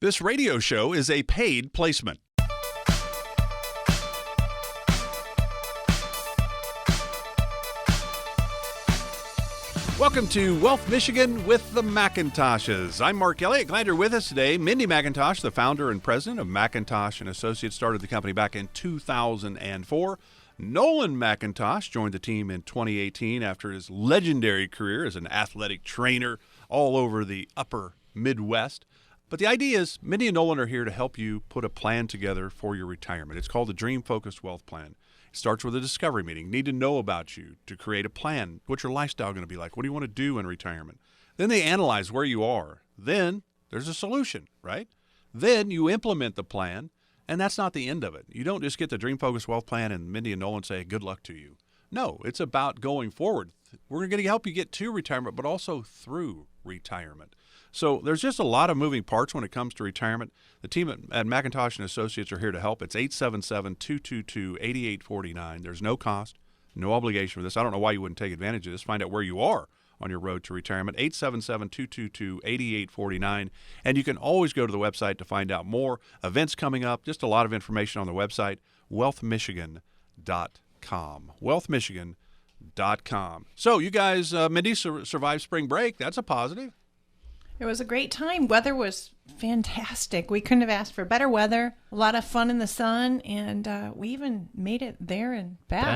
This radio show is a paid placement. Welcome to Wealth Michigan with the McIntoshes. I'm Mark Elliott. Glad you're with us today. Mindy McIntosh, the founder and president of McIntosh and Associates, started the company back in 2004. Nolan McIntosh joined the team in 2018 after his legendary career as an athletic trainer all over the upper Midwest. But the idea is Mindy and Nolan are here to help you put a plan together for your retirement. It's called the Dream Focused Wealth Plan. It starts with a discovery meeting. Need to know about you to create a plan. What's your lifestyle going to be like? What do you want to do in retirement? Then they analyze where you are. Then there's a solution, right? Then you implement the plan, and that's not the end of it. You don't just get the Dream Focused Wealth Plan and Mindy and Nolan say, good luck to you. No, it's about going forward. We're going to help you get to retirement, but also through retirement. So there's just a lot of moving parts when it comes to retirement. The team at McIntosh and Associates are here to help. It's 877-222-8849. There's no cost, no obligation for this. I don't know why you wouldn't take advantage of this. Find out where you are on your road to retirement, 877-222-8849. And you can always go to the website to find out more. Events coming up, just a lot of information on the website, wealthmichigan.com. wealthmichigan.com. So you guys, Mindy, survived spring break. That's a positive. It was a great time. Weather was fantastic. We couldn't have asked for better weather. A lot of fun in the sun, and we even made it there and back.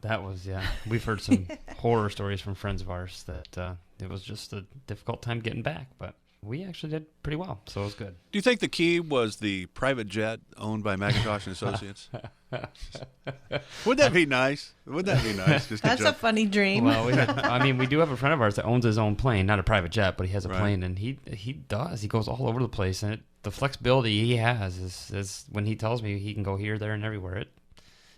That was. We've heard some horror stories from friends of ours that it was just a difficult time getting back, but we actually did pretty well, so it was good. Do you think the key was the private jet owned by McIntosh and Associates? Wouldn't that be nice? That's a funny dream. Well, we do have a friend of ours that owns his own plane, not a private jet, but he has a plane, and he does. He goes all over the place, and the flexibility he has is when he tells me he can go here, there, and everywhere.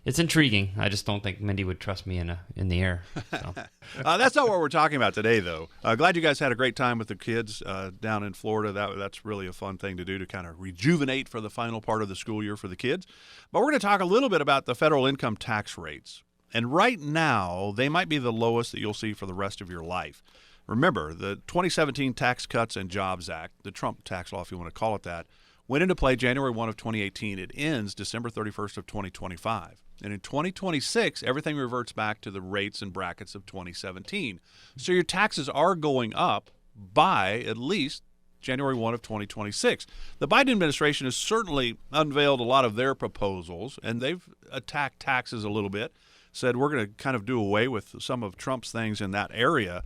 It's intriguing. I just don't think Mindy would trust me in the air. So. That's not what we're talking about today, though. Glad you guys had a great time with the kids down in Florida. That's really a fun thing to do to kind of rejuvenate for the final part of the school year for the kids. But we're going to talk a little bit about the federal income tax rates. And right now, they might be the lowest that you'll see for the rest of your life. Remember, the 2017 Tax Cuts and Jobs Act, the Trump tax law, if you want to call it that, went into play January 1 of 2018. It ends December 31st of 2025. And in 2026, everything reverts back to the rates and brackets of 2017. So your taxes are going up by at least January 1 of 2026. The Biden administration has certainly unveiled a lot of their proposals, and they've attacked taxes a little bit, said we're going to kind of do away with some of Trump's things in that area.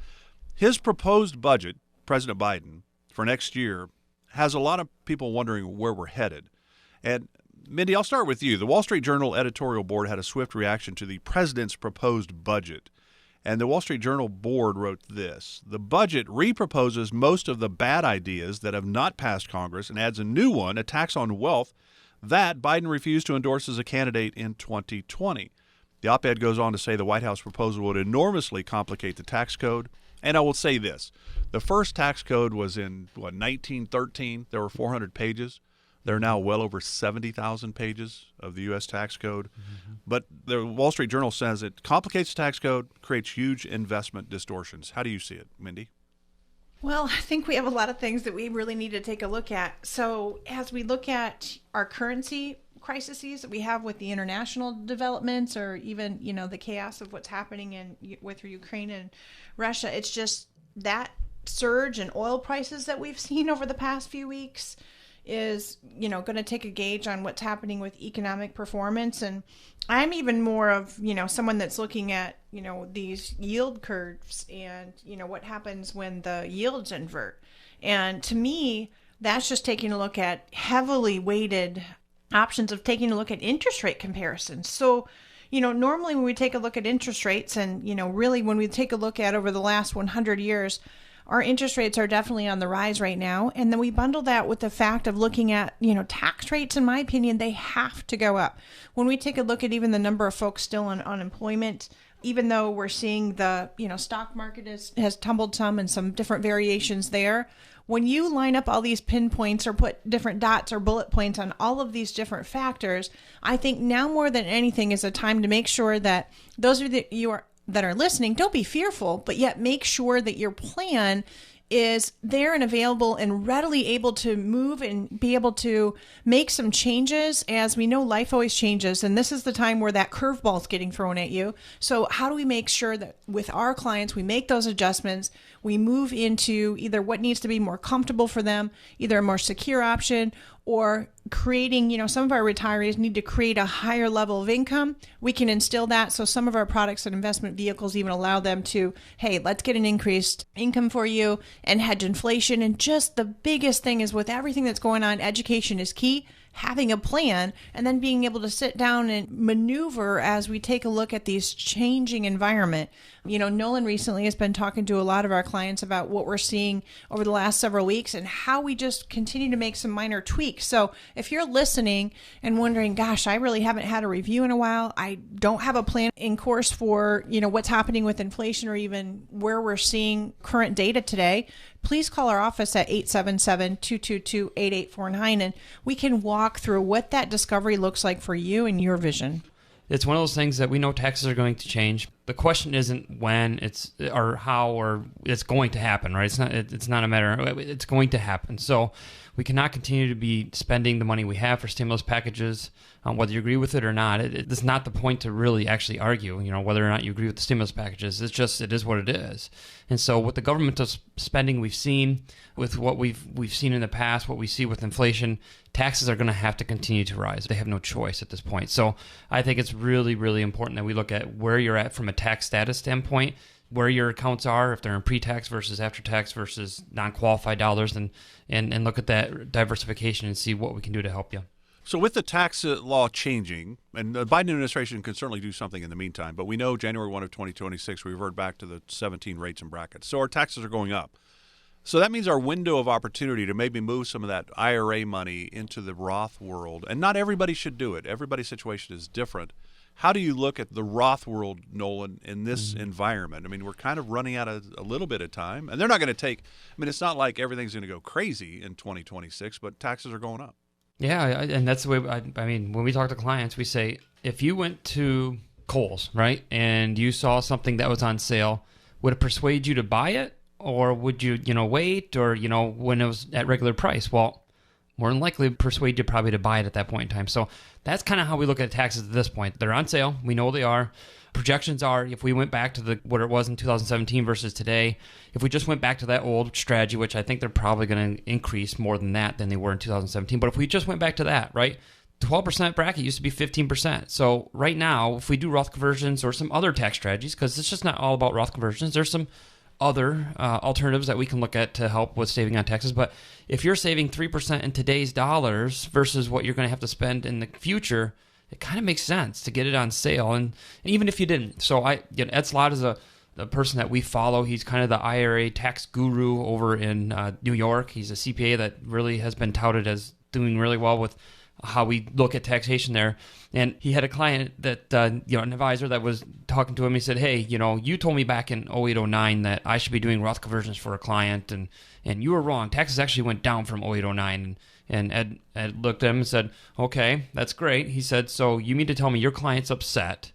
His proposed budget, President Biden, for next year has a lot of people wondering where we're headed. And Mindy, I'll start with you. The Wall Street Journal editorial board had a swift reaction to the president's proposed budget. And the Wall Street Journal board wrote this: the budget reproposes most of the bad ideas that have not passed Congress and adds a new one, a tax on wealth, that Biden refused to endorse as a candidate in 2020. The op-ed goes on to say the White House proposal would enormously complicate the tax code. And I will say this. The first tax code was in, 1913? There were 400 pages. There are now well over 70,000 pages of the U.S. tax code. Mm-hmm. But the Wall Street Journal says it complicates the tax code, creates huge investment distortions. How do you see it, Mindy? Well, I think we have a lot of things that we really need to take a look at. So as we look at our currency crises that we have with the international developments, or even, the chaos of what's happening with Ukraine and Russia, it's just that surge in oil prices that we've seen over the past few weeks is, going to take a gauge on what's happening with economic performance. And I'm even more of, someone that's looking at, these yield curves and, what happens when the yields invert. And to me, that's just taking a look at heavily weighted options of taking a look at interest rate comparisons. So, normally when we take a look at interest rates and, really when we take a look at over the last 100 years, our interest rates are definitely on the rise right now. And then we bundle that with the fact of looking at, tax rates. In my opinion, they have to go up. When we take a look at even the number of folks still on unemployment, even though we're seeing the, stock market has tumbled some and some different variations there, when you line up all these pinpoints or put different dots or bullet points on all of these different factors, I think now more than anything is a time to make sure that those of you that are listening, don't be fearful, but yet make sure that your plan is there and available and readily able to move and be able to make some changes. As we know, life always changes, and this is the time where that curveball is getting thrown at you. So how do we make sure that with our clients, we make those adjustments, we move into either what needs to be more comfortable for them, either a more secure option, or creating, some of our retirees need to create a higher level of income. We can instill that. So some of our products and investment vehicles even allow them to, hey, let's get an increased income for you and hedge inflation. And just the biggest thing is with everything that's going on, education is key. Having a plan and then being able to sit down and maneuver as we take a look at these changing environment. Nolan recently has been talking to a lot of our clients about what we're seeing over the last several weeks and how we just continue to make some minor tweaks. So if you're listening and wondering, gosh, I really haven't had a review in a while, I don't have a plan in course for, what's happening with inflation or even where we're seeing current data today, please call our office at 877-222-8849 and we can walk through what that discovery looks like for you and your vision. It's one of those things that we know taxes are going to change. The question isn't when or how or it's going to happen, right? It's not a matter. It's going to happen. So we cannot continue to be spending the money we have for stimulus packages, whether you agree with it or not. It's not the point to really actually argue, whether or not you agree with the stimulus packages. It is what it is. And so with the government spending we've seen, with what we've seen in the past, what we see with inflation, taxes are going to have to continue to rise. They have no choice at this point. So I think it's really, really important that we look at where you're at from a tax status standpoint, where your accounts are, if they're in pre-tax versus after-tax versus non-qualified dollars, and look at that diversification and see what we can do to help you. So with the tax law changing, and the Biden administration can certainly do something in the meantime, but we know January 1 of 2026, we revert back to the 17 rates and brackets. So our taxes are going up. So that means our window of opportunity to maybe move some of that IRA money into the Roth world, and not everybody should do it. Everybody's situation is different. How do you look at the Roth world, Nolan, in this environment? I mean, we're kind of running out of a little bit of time, and they're not going to it's not like everything's going to go crazy in 2026, but taxes are going up. Yeah, and that's the way, when we talk to clients, we say, if you went to Kohl's, right, and you saw something that was on sale, would it persuade you to buy it? Or would you, wait, or, when it was at regular price? Well, more than likely persuade you probably to buy it at that point in time. So that's kind of how we look at taxes at this point. They're on sale. We know they are. Projections are, if we went back to what it was in 2017 versus today, if we just went back to that old strategy, which I think they're probably going to increase more than they were in 2017. But if we just went back to that, right, 12% bracket used to be 15%. So right now, if we do Roth conversions or some other tax strategies, because it's just not all about Roth conversions, there's some other alternatives that we can look at to help with saving on taxes. But if you're saving 3% in today's dollars versus what you're going to have to spend in the future, it kind of makes sense to get it on sale. And even if you didn't. So Ed Slott is the person that we follow. He's kind of the IRA tax guru over in New York. He's a CPA that really has been touted as doing really well with how we look at taxation there. And he had a client that, an advisor that was talking to him. He said, hey, you told me back in 0809 that I should be doing Roth conversions for a client, and you were wrong. Taxes actually went down from 0809. And Ed looked at him and said, okay, that's great. He said, so you mean to tell me your client's upset.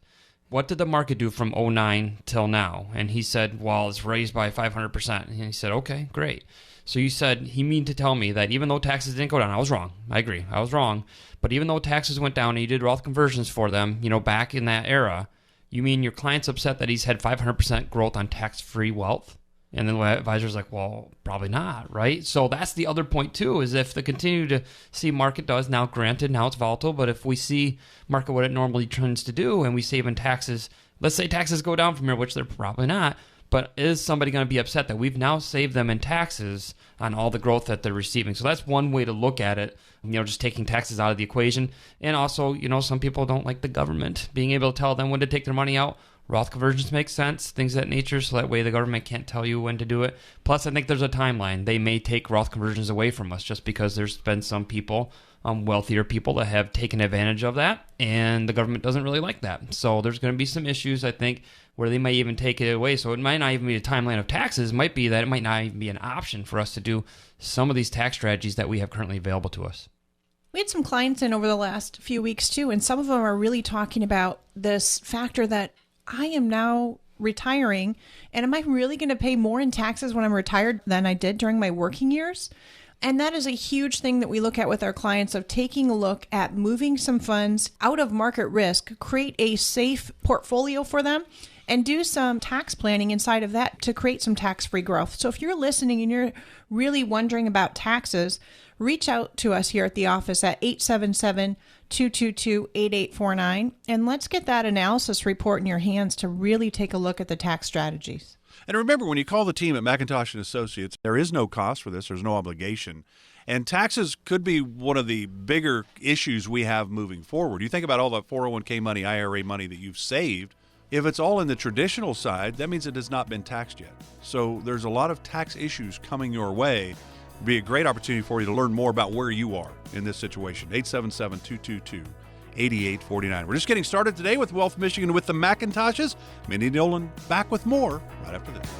What did the market do from 09 till now? And he said, well, it's raised by 500%. And he said, okay, great. So you said, he mean to tell me that even though taxes didn't go down, I was wrong. I agree. I was wrong. But even though taxes went down and you did Roth conversions for them, back in that era, you mean your client's upset that he's had 500% growth on tax-free wealth? And then the advisor's like, well, probably not, right? So that's the other point too, is if the continue to see market does, now granted, now it's volatile, but if we see market what it normally tends to do and we save in taxes, let's say taxes go down from here, which they're probably not, but is somebody going to be upset that we've now saved them in taxes on all the growth that they're receiving? So that's one way to look at it, just taking taxes out of the equation. And also, some people don't like the government being able to tell them when to take their money out. Roth conversions make sense, things of that nature, so that way the government can't tell you when to do it. Plus, I think there's a timeline. They may take Roth conversions away from us just because there's been some people, wealthier people, that have taken advantage of that, and the government doesn't really like that. So there's going to be some issues, I think, where they may even take it away. So it might not even be a timeline of taxes. It might be that it might not even be an option for us to do some of these tax strategies that we have currently available to us. We had some clients in over the last few weeks too, and some of them are really talking about this factor that I am now retiring, and am I really going to pay more in taxes when I'm retired than I did during my working years? And that is a huge thing that we look at with our clients, of taking a look at moving some funds out of market risk, create a safe portfolio for them, and do some tax planning inside of that to create some tax-free growth. So if you're listening and you're really wondering about taxes, reach out to us here at the office at 877-222-8849, and let's get that analysis report in your hands to really take a look at the tax strategies. And remember, when you call the team at McIntosh and Associates, there is no cost for this. There's no obligation. And taxes could be one of the bigger issues we have moving forward. You think about all the 401k money, IRA money that you've saved. If it's all in the traditional side, that means it has not been taxed yet. So there's a lot of tax issues coming your way. It'd be a great opportunity for you to learn more about where you are in this situation. 877-222-8849. We're just getting started today with Wealth Michigan with the McIntoshes. Mindy and Nolan back with more right after this.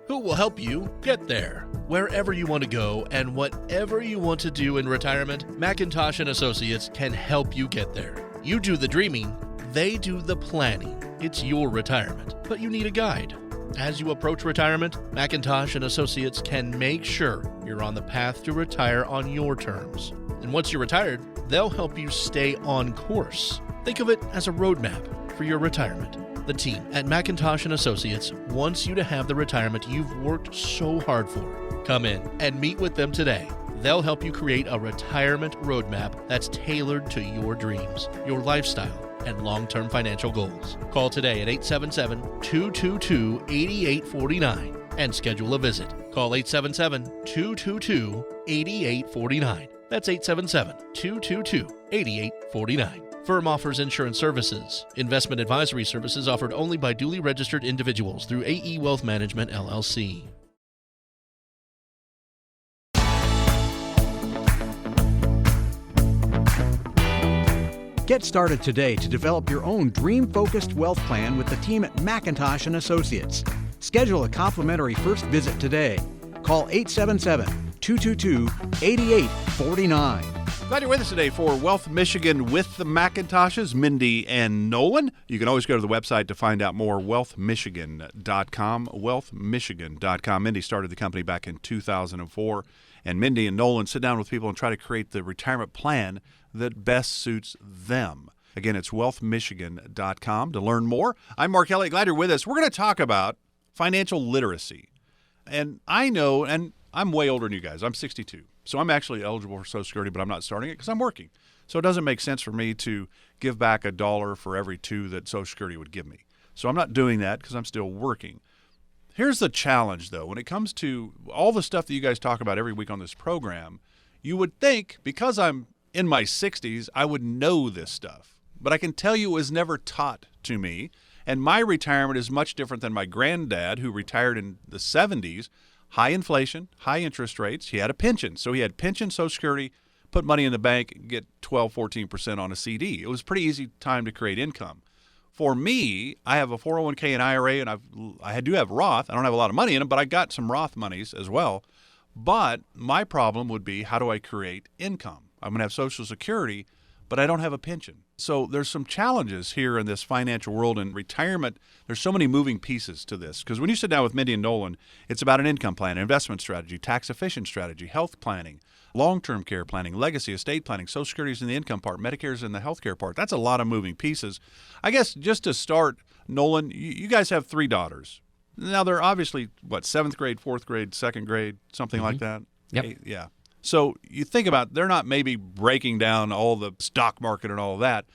Who will help you get there? Wherever you want to go and whatever you want to do in retirement, McIntosh and Associates can help you get there. You do the dreaming, they do the planning. It's your retirement, but you need a guide. As you approach retirement, McIntosh and Associates can make sure you're on the path to retire on your terms. And once you're retired, they'll help you stay on course. Think of it as a roadmap for your retirement. The team at McIntosh and Associates wants you to have the retirement you've worked so hard for. Come in and meet with them today. They'll help you create a retirement roadmap that's tailored to your dreams, your lifestyle, and long-term financial goals. Call today at 877-222-8849 and schedule a visit. Call 877-222-8849. That's 877-222-8849. Firm offers insurance services. Investment advisory services offered only by duly registered individuals through AE Wealth Management, LLC. Get started today to develop your own dream-focused wealth plan with the team at McIntosh and Associates. Schedule a complimentary first visit today. Call 877-222-8849. Glad you're with us today for Wealth Michigan with the McIntoshes, Mindy and Nolan. You can always go to the website to find out more, wealthmichigan.com, wealthmichigan.com. Mindy started the company back in 2004, and Mindy and Nolan sit down with people and try to create the retirement plan that best suits them. Again, it's wealthmichigan.com to learn more. I'm Mark Elliott. Glad you're with us. We're going to talk about financial literacy. And I know, and I'm way older than you guys. I'm 62. So I'm actually eligible for Social Security, but I'm not starting it because I'm working. So it doesn't make sense for me to give back $1 for every $2 that Social Security would give me. So I'm not doing that because I'm still working. Here's the challenge, though. When it comes to all the stuff that you guys talk about every week on this program, you would think because I'm in my 60s, I would know this stuff. But I can tell you it was never taught to me. And my retirement is much different than my granddad, who retired in the 70s. High inflation, high interest rates. He had a pension. So he had pension, Social Security, put money in the bank, get 12, 14% on a CD. It was a pretty easy time to create income. For me, I have a 401k and IRA, and I do have Roth. I don't have a lot of money in them, but I got some Roth monies as well. But my problem would be, how do I create income? I'm going to have Social Security, but I don't have a pension. So there's some challenges here in this financial world and retirement. There's so many moving pieces to this. Because when you sit down with Mindy and Nolan, it's about an income plan, investment strategy, tax-efficient strategy, health planning, long-term care planning, legacy, estate planning. Social Security's in the income part, Medicare's in the healthcare part. That's a lot of moving pieces. I guess just to start, Nolan, you guys have 3 daughters. Now, they're obviously, 7th grade, 4th grade, 2nd grade, something like that? Yep. Yeah. So you think about, they're not maybe breaking down all the stock market and all of that,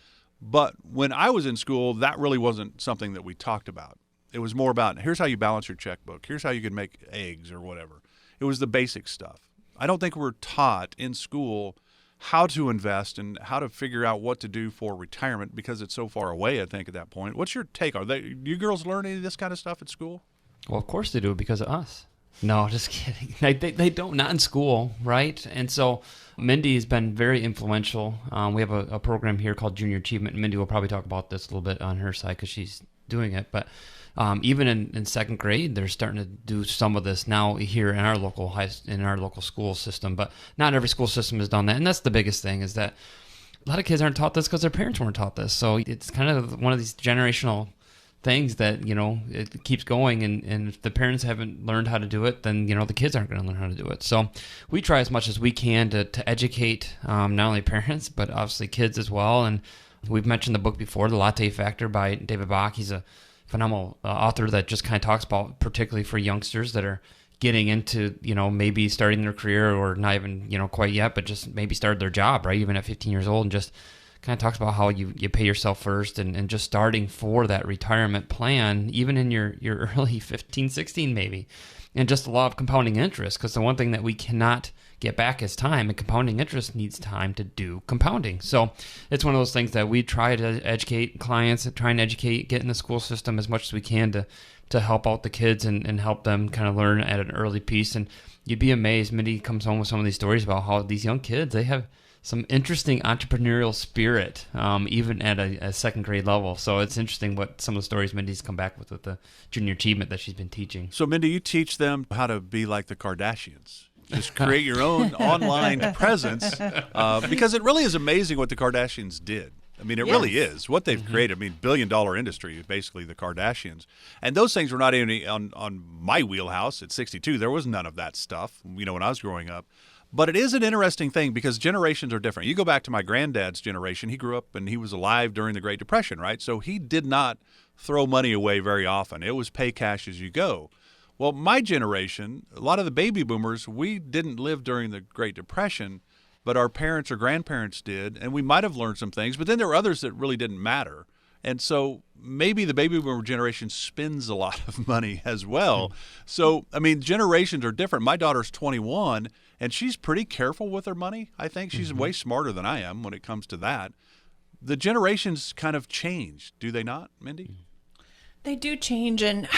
but when I was in school, that really wasn't something that we talked about. It was more about, here's how you balance your checkbook, here's how you can make eggs or whatever. It was the basic stuff. I don't think we're taught in school how to invest and how to figure out what to do for retirement because it's so far away, I think, at that point. What's your take? Do you girls learn any of this kind of stuff at school? Well, of course they do because of us. No, just kidding. They don't, not in school, right? And so Mindy's been very influential. We have a program here called Junior Achievement, and Mindy will probably talk about this a little bit on her side because she's doing it. But even in 2nd grade, they're starting to do some of this now here in our local school system. But not every school system has done that, and that's the biggest thing is that a lot of kids aren't taught this because their parents weren't taught this. So it's kind of one of these generational things that, it keeps going. And if the parents haven't learned how to do it, then, the kids aren't going to learn how to do it. So we try as much as we can to educate not only parents, but obviously kids as well. And we've mentioned the book before, The Latte Factor by David Bach. He's a phenomenal author that just kind of talks about, particularly for youngsters that are getting into, maybe starting their career or not even, quite yet, but just maybe started their job, right? Even at 15 years old, and just kind of talks about how you pay yourself first and just starting for that retirement plan, even in your early 15, 16 maybe. And just a lot of compounding interest, because the one thing that we cannot get back is time, and compounding interest needs time to do compounding. So it's one of those things that we try to educate clients, try and get in the school system as much as we can to help out the kids and help them kind of learn at an early piece. And you'd be amazed, Mindy comes home with some of these stories about how these young kids, they have some interesting entrepreneurial spirit, even at a second grade level. So it's interesting what some of the stories Mindy's come back with the junior achievement that she's been teaching. So, Mindy, you teach them how to be like the Kardashians. Just create your own online presence, because it really is amazing what the Kardashians did. I mean, it really is. What they've created, I mean, billion-dollar industry, basically the Kardashians. And those things were not even on my wheelhouse at 62. There was none of that stuff, when I was growing up. But it is an interesting thing because generations are different. You go back to my granddad's generation. He grew up and he was alive during the Great Depression, right? So he did not throw money away very often. It was pay cash as you go. Well, my generation, a lot of the baby boomers, we didn't live during the Great Depression, but our parents or grandparents did, and we might have learned some things, but then there were others that really didn't matter. And so maybe the baby boomer generation spends a lot of money as well. So, I mean, generations are different. My daughter's 21, and she's pretty careful with her money. I think she's way smarter than I am when it comes to that. The generations kind of change, do they not, Mindy? They do change. And,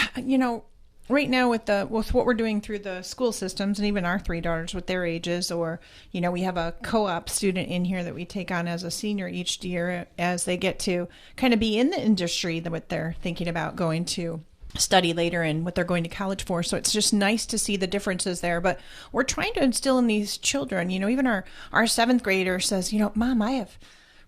right now with what we're doing through the school systems and even our three daughters with their ages, or, we have a co-op student in here that we take on as a senior each year as they get to kind of be in the industry that what they're thinking about going to study later and what they're going to college for. So it's just nice to see the differences there. But we're trying to instill in these children, even our seventh grader says, Mom, I have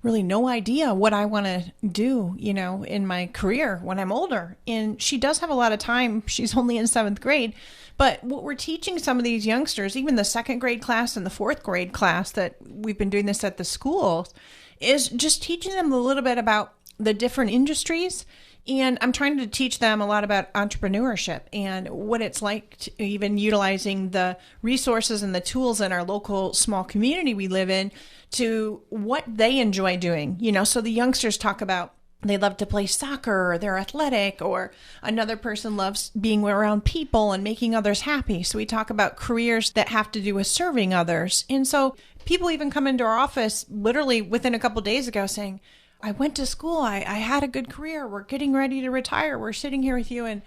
really no idea what I want to do, in my career when I'm older. And she does have a lot of time. She's only in seventh grade. But what we're teaching some of these youngsters, even the second grade class and the fourth grade class that we've been doing this at the schools, is just teaching them a little bit about the different industries. And I'm trying to teach them a lot about entrepreneurship and what it's like to even utilizing the resources and the tools in our local small community we live in to what they enjoy doing. So the youngsters talk about they love to play soccer, or they're athletic, or another person loves being around people and making others happy. So we talk about careers that have to do with serving others. And so people even come into our office literally within a couple of days ago saying, I went to school. I had a good career. We're getting ready to retire. We're sitting here with you. And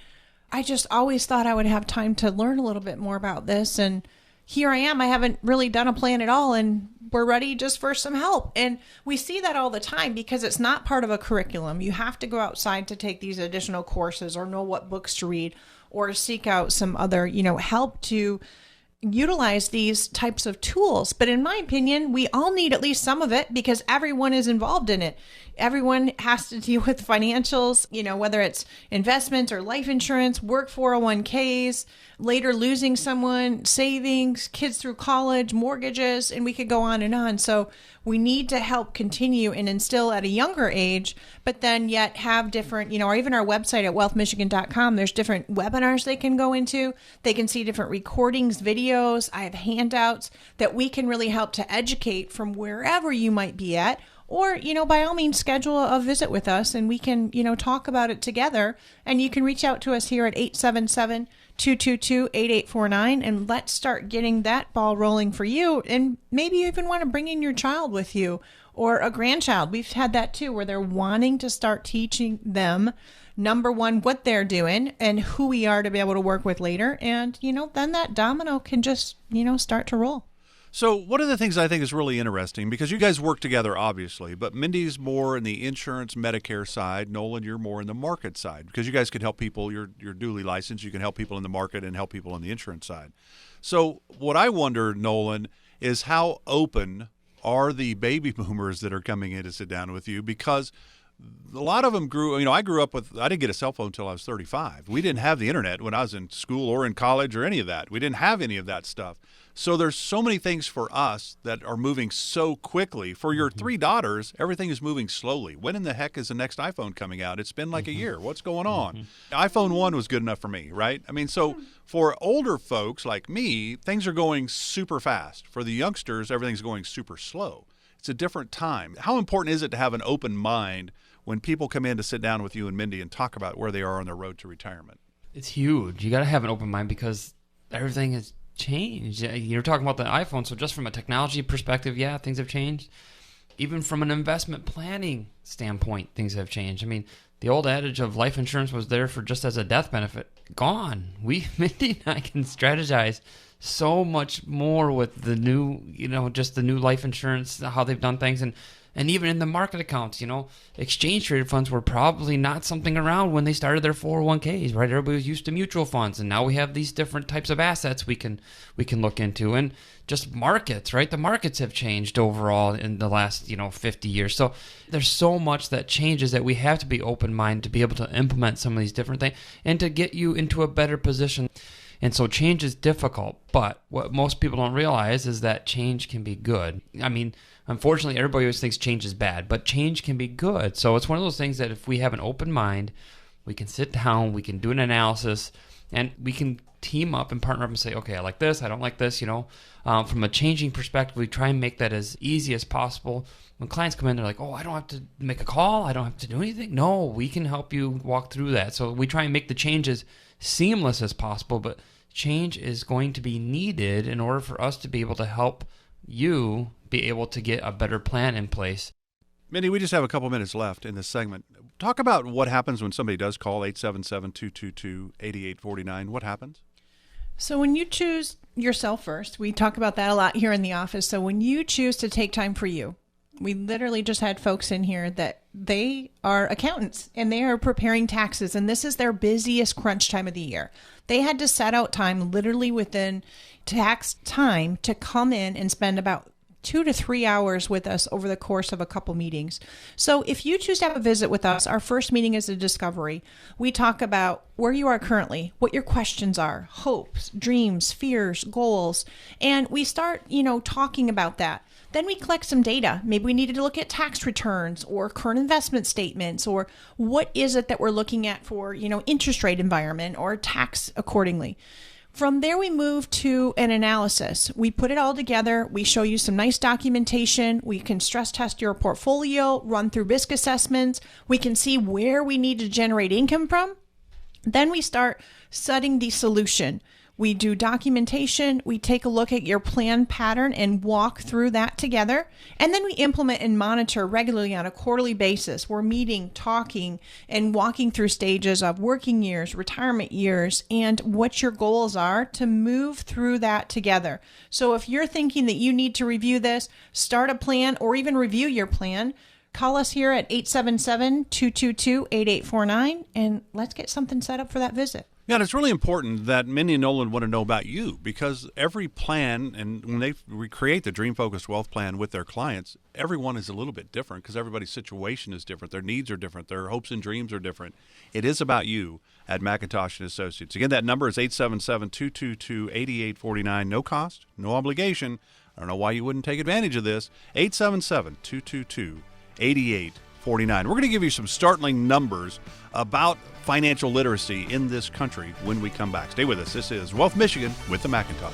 I just always thought I would have time to learn a little bit more about this. And here I am. I haven't really done a plan at all. And we're ready just for some help. And we see that all the time because it's not part of a curriculum. You have to go outside to take these additional courses or know what books to read or seek out some other, help to utilize these types of tools. But in my opinion, we all need at least some of it because everyone is involved in it. Everyone has to deal with financials, whether it's investments or life insurance, work 401ks, later losing someone, savings, kids through college, mortgages, and we could go on and on. So we need to help continue and instill at a younger age, but then yet have different, or even our website at wealthmichigan.com, there's different webinars they can go into. They can see different recordings, videos. I have handouts that we can really help to educate from wherever you might be at. Or, by all means, schedule a visit with us and we can, talk about it together. And you can reach out to us here at 877-222-8849 and let's start getting that ball rolling for you. And maybe you even want to bring in your child with you or a grandchild. We've had that too, where they're wanting to start teaching them, number one, what they're doing and who we are to be able to work with later. And, then that domino can just, start to roll. So one of the things I think is really interesting, because you guys work together, obviously, but Mindy's more in the insurance Medicare side. Nolan, you're more in the market side, because you guys can help people. You're duly licensed. You can help people in the market and help people on the insurance side. So what I wonder, Nolan, is how open are the baby boomers that are coming in to sit down with you, because a lot of them I grew up with, I didn't get a cell phone until I was 35. We didn't have the internet when I was in school or in college or any of that. We didn't have any of that stuff. So there's so many things for us that are moving so quickly. For your three daughters, everything is moving slowly. When in the heck is the next iPhone coming out? It's been like a year. What's going on? iPhone 1 was good enough for me, right? I mean, so for older folks like me, things are going super fast. For the youngsters, everything's going super slow. It's a different time. How important is it to have an open mind when people come in to sit down with you and Mindy and talk about where they are on their road to retirement? It's huge. You got to have an open mind because everything has changed. You're talking about the iPhone, so just from a technology perspective, yeah, things have changed. Even from an investment planning standpoint, things have changed. I mean, the old adage of life insurance was there for just as a death benefit. Gone. Mindy and I can strategize so much more with the new, just the new life insurance, how they've done things. And even in the market accounts, exchange traded funds were probably not something around when they started their 401ks, right? Everybody was used to mutual funds, and now we have these different types of assets we can look into. And just markets, right? The markets have changed overall in the last, 50 years. So there's so much that changes that we have to be open-minded to be able to implement some of these different things and to get you into a better position. And so change is difficult, but what most people don't realize is that change can be good. I mean, unfortunately, everybody always thinks change is bad, but change can be good. So it's one of those things that if we have an open mind, we can sit down, we can do an analysis, and we can team up and partner up and say, okay, I like this, I don't like this, From a changing perspective, we try and make that as easy as possible. When clients come in, they're like, oh, I don't have to make a call, I don't have to do anything. No, we can help you walk through that. So we try and make the changes seamless as possible, but change is going to be needed in order for us to be able to help you be able to get a better plan in place. Mindy, we just have a couple minutes left in this segment. Talk about what happens when somebody does call 877-222-8849. What happens? So when you choose yourself first, we talk about that a lot here in the office. So when you choose to take time for you, we literally just had folks in here that they are accountants and they are preparing taxes, and this is their busiest crunch time of the year. They had to set out time literally within tax time to come in and spend about 2 to 3 hours with us over the course of a couple meetings. So if you choose to have a visit with us, our first meeting is a discovery. We talk about where you are currently, what your questions are, hopes, dreams, fears, goals, and we start, talking about that. Then we collect some data. Maybe we needed to look at tax returns or current investment statements, or what is it that we're looking at for, interest rate environment or tax accordingly. From there, we move to an analysis. We put it all together. We show you some nice documentation. We can stress test your portfolio, run through risk assessments. We can see where we need to generate income from. Then we start setting the solution. We do documentation. We take a look at your plan pattern and walk through that together. And then we implement and monitor regularly on a quarterly basis. We're meeting, talking, and walking through stages of working years, retirement years, and what your goals are to move through that together. So if you're thinking that you need to review this, start a plan, or even review your plan, call us here at 877-222-8849, and let's get something set up for that visit. Yeah, and it's really important that Mindy and Nolan want to know about you, because every plan, and when they recreate the Dream Focused Wealth Plan with their clients, everyone is a little bit different because everybody's situation is different. Their needs are different. Their hopes and dreams are different. It is about you at McIntosh & Associates. Again, that number is 877-222-8849. No cost, no obligation. I don't know why you wouldn't take advantage of this. 877-222-8849. We're going to give you some startling numbers about financial literacy in this country when we come back. Stay with us. This is Wealth Michigan with the McIntoshes.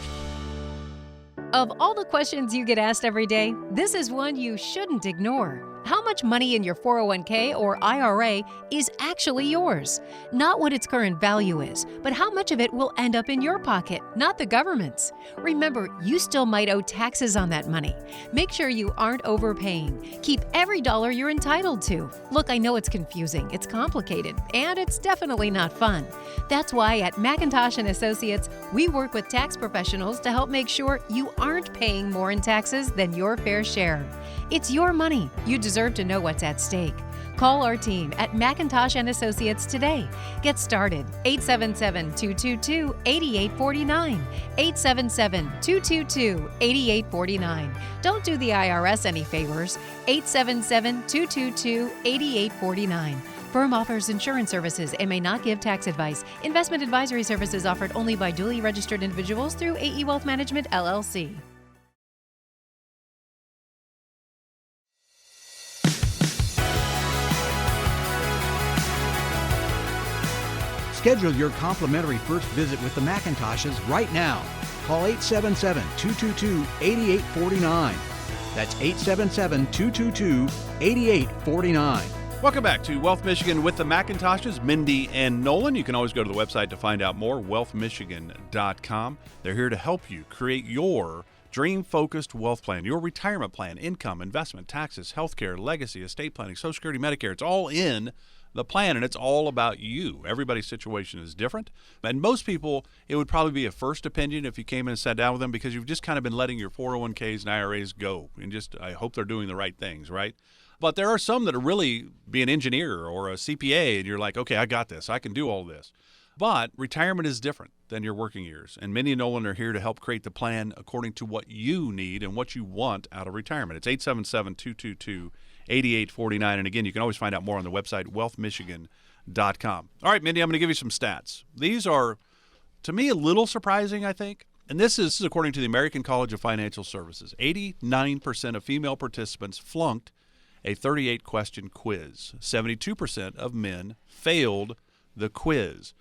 Of all the questions you get asked every day, this is one you shouldn't ignore. How much money in your 401k or IRA is actually yours? Not what its current value is, but how much of it will end up in your pocket, not the government's. Remember, you still might owe taxes on that money. Make sure you aren't overpaying. Keep every dollar you're entitled to. Look, I know it's confusing, it's complicated, and it's definitely not fun. That's why at McIntosh & Associates, we work with tax professionals to help make sure you aren't paying more in taxes than your fair share. It's your money. You deserve to know what's at stake. Call our team at McIntosh and Associates today. Get started. 877-222-8849. 877-222-8849. Don't do the IRS any favors. 877-222-8849. Firm offers insurance services and may not give tax advice. Investment advisory services offered only by duly registered individuals through AE Wealth Management, LLC. Schedule your complimentary first visit with the Macintoshes right now. Call 877-222-8849. That's 877-222-8849. Welcome back to Wealth Michigan with the Macintoshes, Mindy and Nolan. You can always go to the website to find out more, wealthmichigan.com. They're here to help you create your dream-focused wealth plan, your retirement plan, income, investment, taxes, healthcare, legacy, estate planning, Social Security, Medicare. It's all in the plan, and it's all about you. Everybody's situation is different. And most people, it would probably be a first opinion if you came in and sat down with them, because you've just kind of been letting your 401ks and IRAs go. And just, I hope they're doing the right things, right? But there are some that are really be an engineer or a CPA, and you're like, okay, I got this. I can do all this. But retirement is different than your working years. And Mindy and Nolan are here to help create the plan according to what you need and what you want out of retirement. It's 877-222-8849. And again, you can always find out more on the website, wealthmichigan.com. All right, Mindy, I'm going to give you some stats. These are, to me, a little surprising, I think. And this is according to the American College of Financial Services. 89% of female participants flunked a 38-question quiz. 72% of men failed the quiz.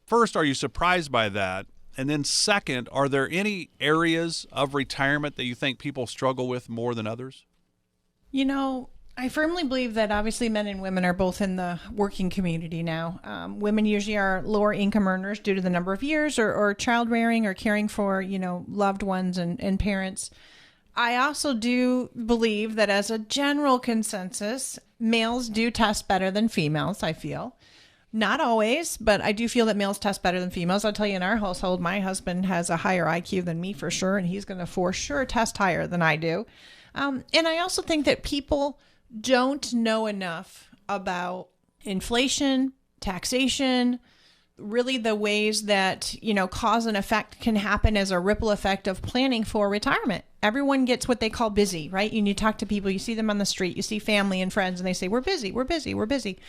First, are you surprised by that? And then second, are there any areas of retirement that you think people struggle with more than others? You know, I firmly believe that obviously men and women are both in the working community now. Women usually are lower income earners due to the number of years or child rearing or caring for, loved ones and parents. I also do believe that as a general consensus, males do test better than females, I feel. Not always, but I do feel that males test better than females. I'll tell you, in our household, my husband has a higher IQ than me for sure, and he's going to for sure test higher than I do. And I also think that people don't know enough about inflation, taxation, really the ways that, cause and effect can happen as a ripple effect of planning for retirement. Everyone gets what they call busy, right? You talk to people, you see them on the street, you see family and friends, and they say, we're busy, we're busy, we're busy.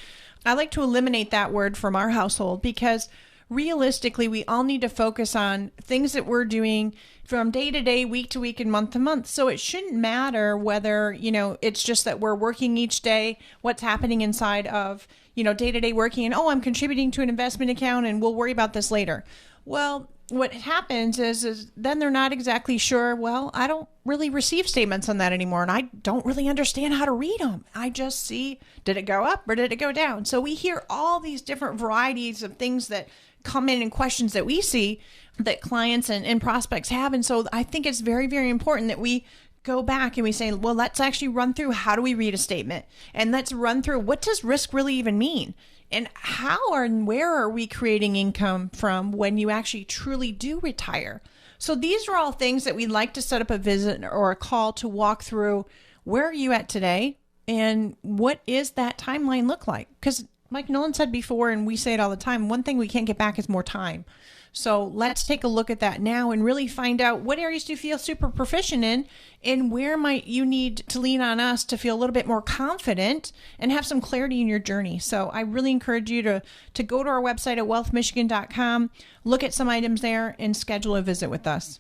I like to eliminate that word from our household because realistically, we all need to focus on things that we're doing from day to day, week to week, and month to month. So it shouldn't matter whether, it's just that we're working each day, what's happening inside of, day to day working, and, I'm contributing to an investment account and we'll worry about this later. Well, what happens is then they're not exactly sure, I don't really receive statements on that anymore, and I don't really understand how to read them. I just see, did it go up or did it go down? So we hear all these different varieties of things that come in and questions that we see that clients and prospects have. And so I think it's very, very important that we go back and we say, let's actually run through, how do we read a statement? And let's run through, what does risk really even mean? And how and where are we creating income from when you actually truly do retire? So these are all things that we'd like to set up a visit or a call to walk through. Where are you at today? And what is that timeline look like? Because like Nolan said before, and we say it all the time, one thing we can't get back is more time. So let's take a look at that now and really find out what areas do you feel super proficient in and where might you need to lean on us to feel a little bit more confident and have some clarity in your journey. So I really encourage you to go to our website at wealthmichigan.com, look at some items there, and schedule a visit with us.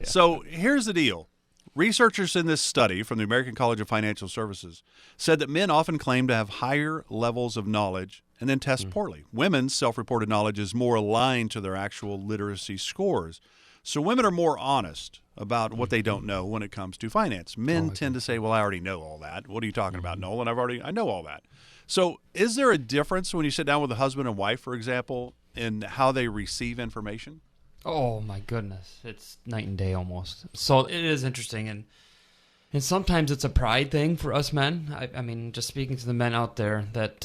So here's the deal. Researchers in this study from the American College of Financial Services said that men often claim to have higher levels of knowledge and then test poorly. Women's self-reported knowledge is more aligned to their actual literacy scores. So women are more honest about what they don't know when it comes to finance. Men tend to say, I already know all that. What are you talking about, Nolan? I know all that. So is there a difference when you sit down with a husband and wife, for example, in how they receive information? Oh my goodness, it's night and day almost. So it is interesting, and sometimes it's a pride thing for us men. I mean, just speaking to the men out there, that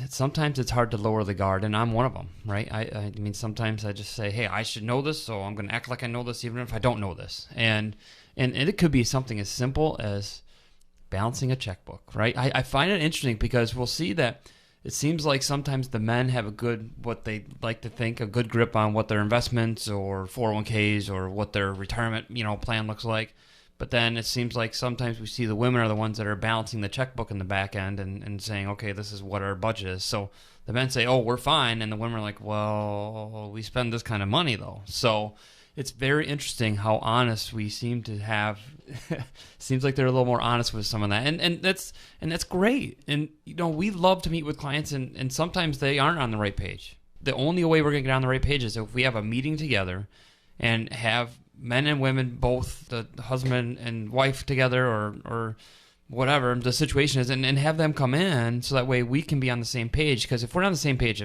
sometimes it's hard to lower the guard, and I'm one of them, right? I mean, sometimes I just say, hey, I should know this, so I'm going to act like I know this even if I don't know this. And it could be something as simple as balancing a checkbook, right? I find it interesting because we'll see that it seems like sometimes the men have what they like to think, a good grip on what their investments or 401ks or what their retirement, plan looks like. But then it seems like sometimes we see the women are the ones that are balancing the checkbook in the back end and saying, okay, this is what our budget is. So the men say, oh, we're fine. And the women are like, well, we spend this kind of money, though. So it's very interesting how honest we seem to have. Seems like they're a little more honest with some of that. And that's great. And, we love to meet with clients, and sometimes they aren't on the right page. The only way we're going to get on the right page is if we have a meeting together and have men and women, both the husband and wife together or whatever the situation is, and have them come in so that way we can be on the same page. Because if we're not on the same page,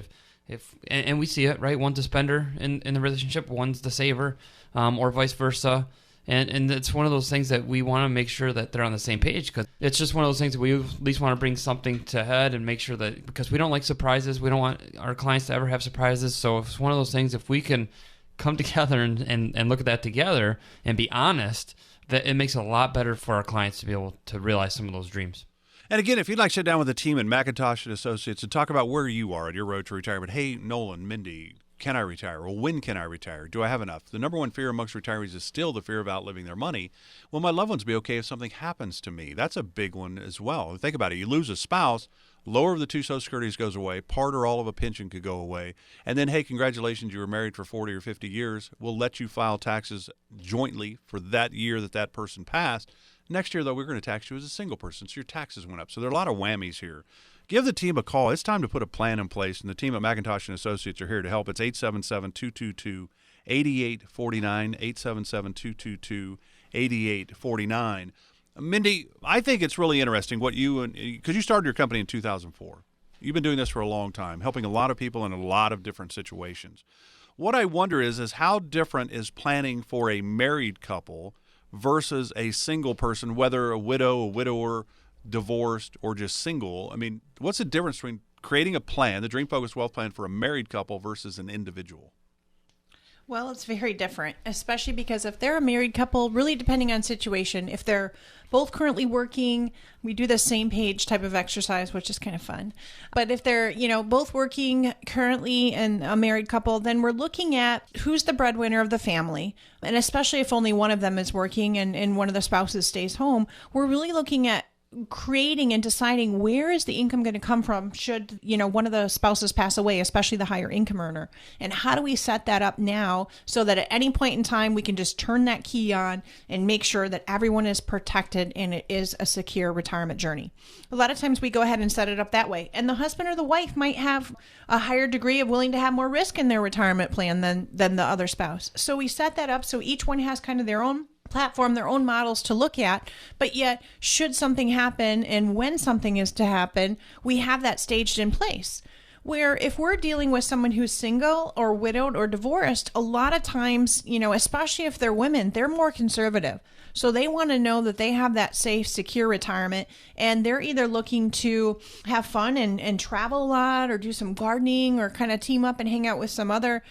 if we see it, right, one's a spender in the relationship, one's the saver, or vice versa. And it's one of those things that we want to make sure that they're on the same page, because it's just one of those things that we at least want to bring something to head and make sure that, because we don't like surprises, we don't want our clients to ever have surprises. So it's one of those things, if we can come together and look at that together and be honest, that it makes it a lot better for our clients to be able to realize some of those dreams. And again, if you'd like to sit down with the team at McIntosh and Associates and talk about where you are on your road to retirement, hey, Nolan, Mindy, can I retire? Well, when can I retire? Do I have enough? The number one fear amongst retirees is still the fear of outliving their money. Will my loved ones be okay if something happens to me? That's a big one as well. Think about it. You lose a spouse, lower of the two Social Securities goes away, part or all of a pension could go away. And then, hey, congratulations, you were married for 40 or 50 years. We'll let you file taxes jointly for that year that person passed. Next year, though, we're going to tax you as a single person, so your taxes went up. So there are a lot of whammies here. Give the team a call. It's time to put a plan in place, and the team at McIntosh and Associates are here to help. It's 877-222-8849, 877-222-8849. Mindy, I think it's really interesting what because you started your company in 2004. You've been doing this for a long time, helping a lot of people in a lot of different situations. What I wonder is how different is planning for a married couple versus a single person, whether a widow, a widower, divorced, or just single? I mean, what's the difference between creating a plan, the Dream Focused Wealth Plan, for a married couple versus an individual? Well, it's very different, especially because if they're a married couple, really depending on situation, if they're both currently working, we do the same page type of exercise, which is kind of fun. But if they're, both working currently and a married couple, then we're looking at who's the breadwinner of the family. And especially if only one of them is working and one of the spouses stays home, we're really looking at creating and deciding where is the income going to come from should, one of the spouses pass away, especially the higher income earner. And how do we set that up now so that at any point in time we can just turn that key on and make sure that everyone is protected and it is a secure retirement journey. A lot of times we go ahead and set it up that way. And the husband or the wife might have a higher degree of willing to have more risk in their retirement plan than the other spouse. So we set that up so each one has kind of their own platform, their own models to look at, but yet should something happen and when something is to happen, we have that staged in place. Where if we're dealing with someone who's single or widowed or divorced, a lot of times, especially if they're women, they're more conservative. So they want to know that they have that safe, secure retirement, and they're either looking to have fun and travel a lot or do some gardening or kind of team up and hang out with some other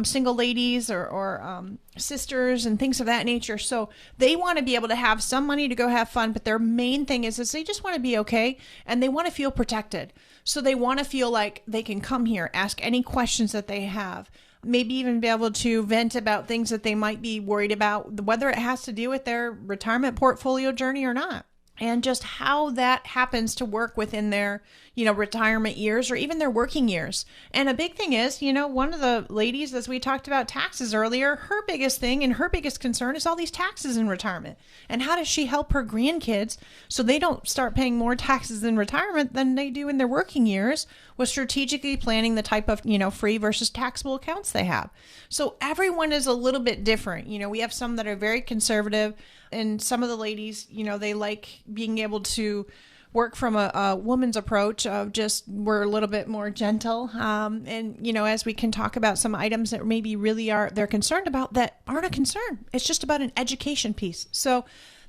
single ladies or sisters and things of that nature. So they want to be able to have some money to go have fun, but their main thing is they just want to be okay and they want to feel protected. So they want to feel like they can come here, ask any questions that they have, maybe even be able to vent about things that they might be worried about, whether it has to do with their retirement portfolio journey or not. And just how that happens to work within their, retirement years or even their working years. And a big thing is, one of the ladies, as we talked about taxes earlier, her biggest thing and her biggest concern is all these taxes in retirement. And how does she help her grandkids so they don't start paying more taxes in retirement than they do in their working years with strategically planning the type of, free versus taxable accounts they have. So everyone is a little bit different. We have some that are very conservative, and some of the ladies, they like being able to work from a woman's approach of just we're a little bit more gentle. And, as we can talk about some items that maybe really they're concerned about that aren't a concern. It's just about an education piece. So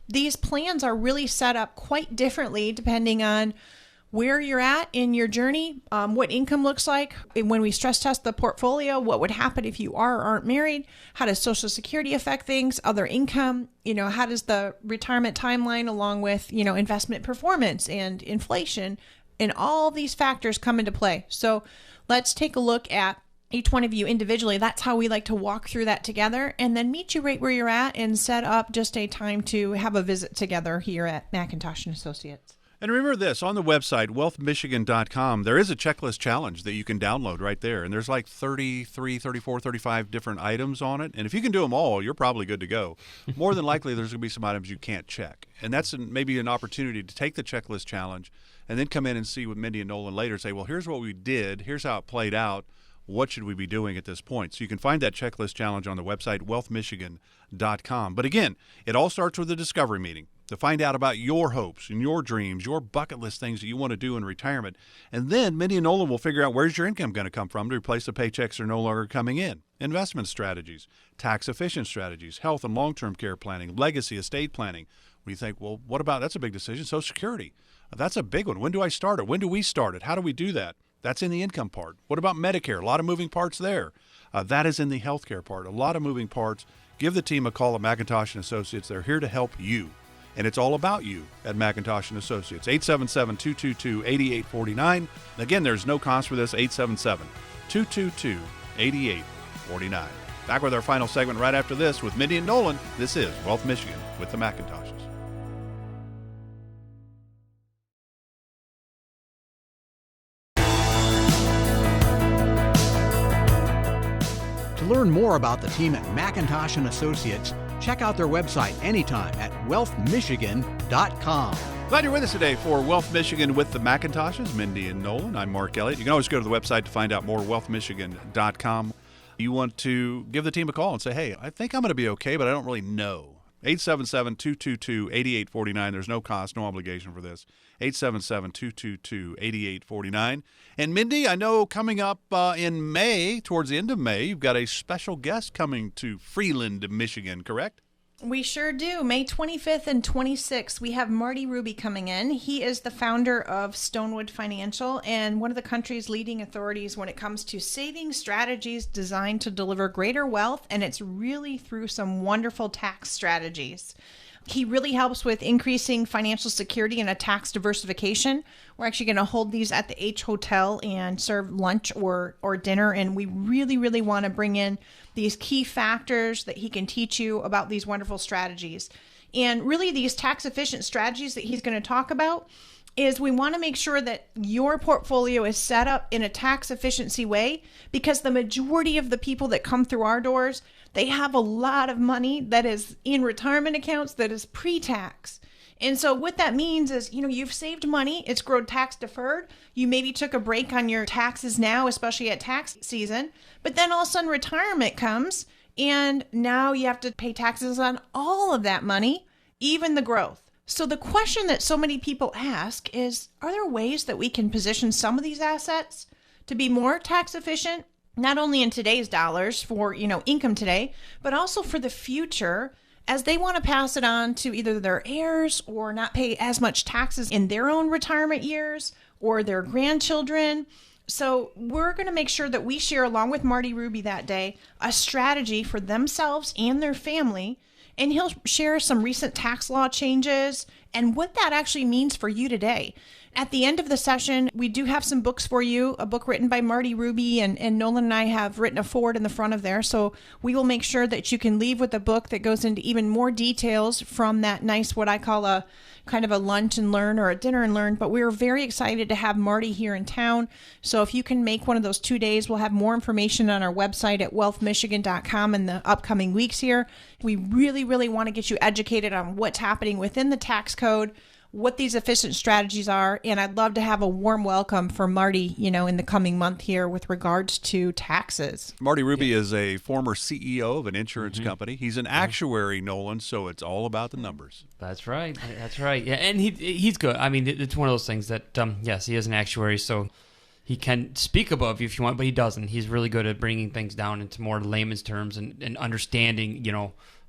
these plans are really set up quite differently depending on where you're at in your journey, what income looks like. And when we stress test the portfolio, what would happen if you are or aren't married? How does Social Security affect things? Other income? How does the retirement timeline along with, investment performance and inflation and all these factors come into play? So let's take a look at each one of you individually. That's how we like to walk through that together and then meet you right where you're at and set up just a time to have a visit together here at McIntosh & Associates. And remember this, on the website, wealthmichigan.com, there is a checklist challenge that you can download right there. And there's like 33, 34, 35 different items on it. And if you can do them all, you're probably good to go. More than likely, there's going to be some items you can't check. And that's maybe an opportunity to take the checklist challenge and then come in and see with Mindy and Nolan later and say, well, here's what we did. Here's how it played out. What should we be doing at this point? So you can find that checklist challenge on the website, wealthmichigan.com. But again, it all starts with a discovery meeting to find out about your hopes and your dreams, your bucket list things that you want to do in retirement. And then Mindy and Nolan will figure out where's your income going to come from to replace the paychecks that are no longer coming in. Investment strategies, tax-efficient strategies, health and long-term care planning, legacy estate planning. When you think, well, what about, that's a big decision, Social Security. That's a big one. When do I start it? When do we start it? How do we do that? That's in the income part. What about Medicare? A lot of moving parts there. That is in the healthcare part. A lot of moving parts. Give the team a call at McIntosh & Associates. They're here to help you. And it's all about you at McIntosh & Associates. 877-222-8849. Again, there's no cost for this. 877-222-8849. Back with our final segment right after this with Mindy and Nolan. This is Wealth Michigan with the McIntoshes. To learn more about the team at McIntosh & Associates, check out their website anytime at wealthmichigan.com. Glad you're with us today for Wealth Michigan with the McIntoshes, Mindy and Nolan. I'm Mark Elliott. You can always go to the website to find out more, wealthmichigan.com. You want to give the team a call and say, hey, I think I'm going to be okay, but I don't really know. 877-222-8849. There's no cost, no obligation for this. 877-222-8849. And Mindy, I know coming up in May, towards the end of May, you've got a special guest coming to Freeland, Michigan, correct? We sure do. May 25th and 26th, we have Marty Ruby coming in. He is the founder of Stonewood Financial and one of the country's leading authorities when it comes to saving strategies designed to deliver greater wealth, and it's really through some wonderful tax strategies. He really helps with increasing financial security and a tax diversification. We're actually going to hold these at the H Hotel and serve lunch or dinner. And we really, really want to bring in these key factors that he can teach you about these wonderful strategies. And really these tax efficient strategies that he's going to talk about is we want to make sure that your portfolio is set up in a tax efficiency way, because the majority of the people that come through our doors, they have a lot of money that is in retirement accounts that is pre-tax. And so what that means is, you've saved money, it's grown tax deferred. You maybe took a break on your taxes now, especially at tax season, but then all of a sudden retirement comes and now you have to pay taxes on all of that money, even the growth. So the question that so many people ask is, are there ways that we can position some of these assets to be more tax efficient, not only in today's dollars for, income today, but also for the future as they want to pass it on to either their heirs or not pay as much taxes in their own retirement years or their grandchildren. So we're going to make sure that we share, along with Marty Ruby that day, a strategy for themselves and their family. And he'll share some recent tax law changes and what that actually means for you today. At the end of the session, we do have some books for you, a book written by Marty Ruby, and Nolan and I have written a forward in the front of there. So we will make sure that you can leave with a book that goes into even more details from that nice, what I call a kind of a lunch and learn or a dinner and learn. But we're very excited to have Marty here in town. So if you can make one of those 2 days, we'll have more information on our website at wealthmichigan.com in the upcoming weeks here. We really, really want to get you educated on what's happening within the tax code, what these efficient strategies are, and I'd love to have a warm welcome for Marty, in the coming month here with regards to taxes. Marty Ruby is a former CEO of an insurance company. He's an actuary, Nolan, so it's all about the numbers. That's right. That's right. Yeah, and he's good. I mean, it's one of those things that, yes, he is an actuary, so he can speak above you if you want, but he doesn't. He's really good at bringing things down into more layman's terms and understanding,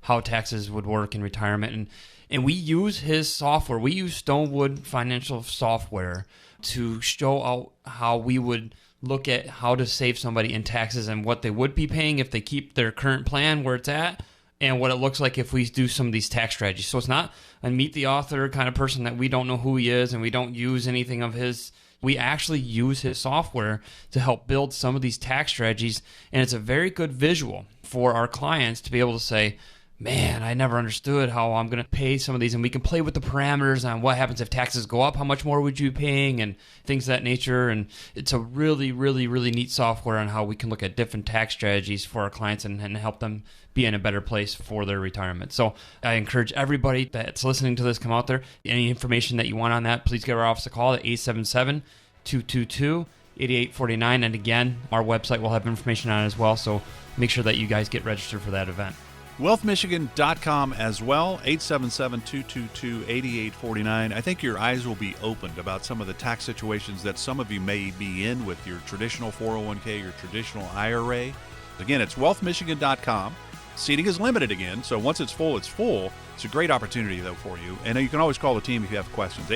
how taxes would work in retirement. And we use his software. We use Stonewood Financial Software to show out how we would look at how to save somebody in taxes and what they would be paying if they keep their current plan where it's at, and what it looks like if we do some of these tax strategies. So it's not a meet the author kind of person that we don't know who he is and we don't use anything of his. We actually use his software to help build some of these tax strategies, and it's a very good visual for our clients to be able to say, man, I never understood how I'm going to pay some of these. And we can play with the parameters on what happens if taxes go up, how much more would you be paying, and things of that nature. And it's a really, really, really neat software on how we can look at different tax strategies for our clients and help them be in a better place for their retirement. So I encourage everybody that's listening to this, come out there. Any information that you want on that, please give our office a call at 877-222-8849. And again, our website will have information on it as well. So make sure that you guys get registered for that event. WealthMichigan.com as well, 877-222-8849. I think your eyes will be opened about some of the tax situations that some of you may be in with your traditional 401k, your traditional IRA. Again, it's WealthMichigan.com. Seating is limited again, so once it's full, it's full. It's a great opportunity, though, for you. And you can always call the team if you have questions,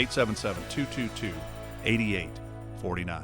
877-222-8849.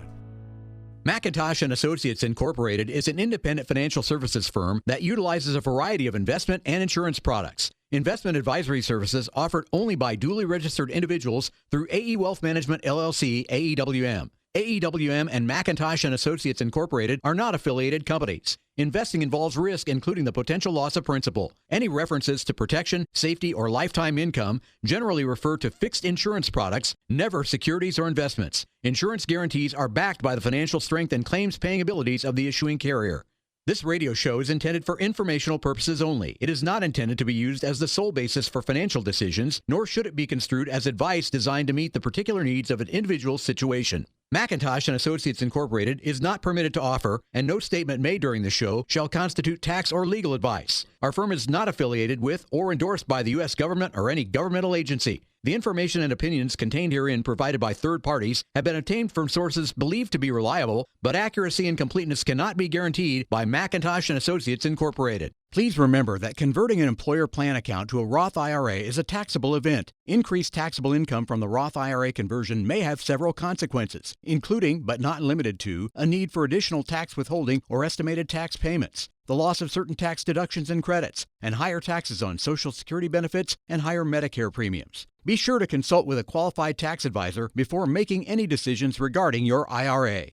McIntosh and Associates Incorporated is an independent financial services firm that utilizes a variety of investment and insurance products. Investment advisory services offered only by duly registered individuals through AE Wealth Management LLC, AEWM. AEWM and McIntosh and Associates Incorporated are not affiliated companies. Investing involves risk, including the potential loss of principal. Any references to protection, safety, or lifetime income generally refer to fixed insurance products, never securities or investments. Insurance guarantees are backed by the financial strength and claims-paying abilities of the issuing carrier. This radio show is intended for informational purposes only. It is not intended to be used as the sole basis for financial decisions, nor should it be construed as advice designed to meet the particular needs of an individual's situation. McIntosh and Associates Incorporated is not permitted to offer, and no statement made during the show shall constitute tax or legal advice. Our firm is not affiliated with or endorsed by the U.S. government or any governmental agency. The information and opinions contained herein provided by third parties have been obtained from sources believed to be reliable, but accuracy and completeness cannot be guaranteed by McIntosh and Associates Incorporated. Please remember that converting an employer plan account to a Roth IRA is a taxable event. Increased taxable income from the Roth IRA conversion may have several consequences, including, but not limited to, a need for additional tax withholding or estimated tax payments, the loss of certain tax deductions and credits, and higher taxes on Social Security benefits and higher Medicare premiums. Be sure to consult with a qualified tax advisor before making any decisions regarding your IRA.